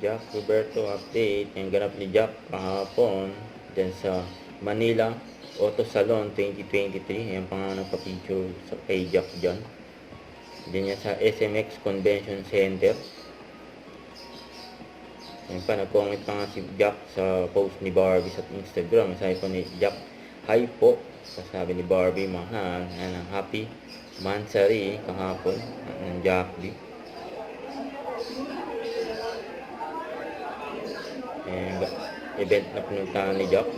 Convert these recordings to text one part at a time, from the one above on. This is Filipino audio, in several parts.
Jack Roberto update. Yung ganap ni Jack kahapon dyan sa Manila Auto Salon 2023. Yan pa nga nagpa-picture sa kay Jack dyan. Dyan yan sa SMX Convention Center. Yan pa, nag-comment pa nga si Jack sa post ni Barbie sa Instagram. Sabi po ni Jack, "Hi po." Sabi ni Barbie, "Mahal." Yan ang happy Mansari kahapon ng Jack D. And event na pinuntahan ni Jack.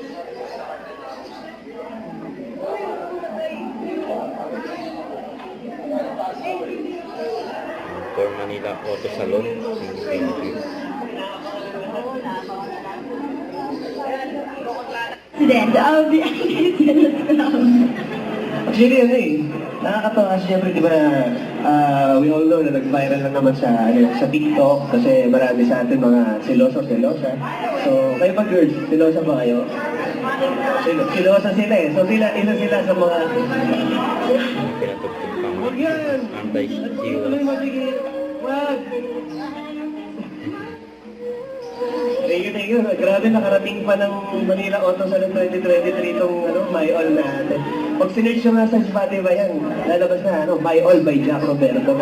For Manila Auto Salon 2023. President of the Tennis Club. Actually, nakakatawa kasi syempre, di ba, we all know na nag-viral lang naman sa TikTok kasi marami sa atin mga selosa. So, kayo ba girls, selosa ba kayo? Selosa sila eh. So, isa sila sa mga... Pinatugtog pang Huwag yan! anti-zero. Tuloy mo, sige. Wag! Thank you. Grabe, nakarating pa ng Manila Auto Salon 2023 itong My All natin. Pag sinerch nyo nga sa Spotify yan, lalabas na My All by Jack Roberto.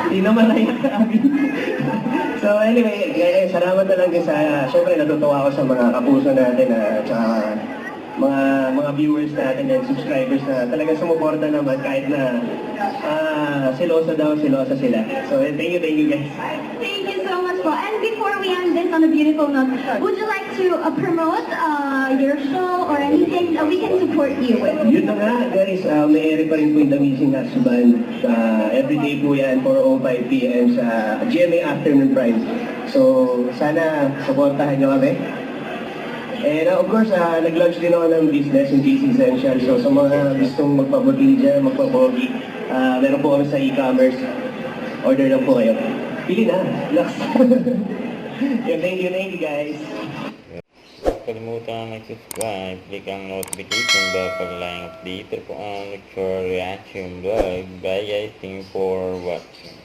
Hindi naman nayak sa amin. So anyway, salamat na lang sa, syempre natutuwa ako sa mga kapuso natin at mga viewers natin and subscribers na talaga sumuporta naman kahit na selosa sila. So thank you guys. Thank you so much po. And before we end this on a beautiful note, would you like to promote your show or anything that we can support you with? Yun na nga guys, may ere pa rin po yung The Missing Husband. Everyday po yan, 4:05 p.m. sa GMA Afternoon Prime. So sana supportahan nyo kami. And of course, nag-launch din ako ng business, yung GC Essential. So sa mga gustong magpabuti dyan, magpapogi, meron po kami sa e-commerce. Order lang po kayo. Pili na, relax. Yeah, thank you guys. Huwag kalimutan mag-subscribe, click ang notification bell para lang update po ang lecture reaction vlog. Bye guys, thank you for watching.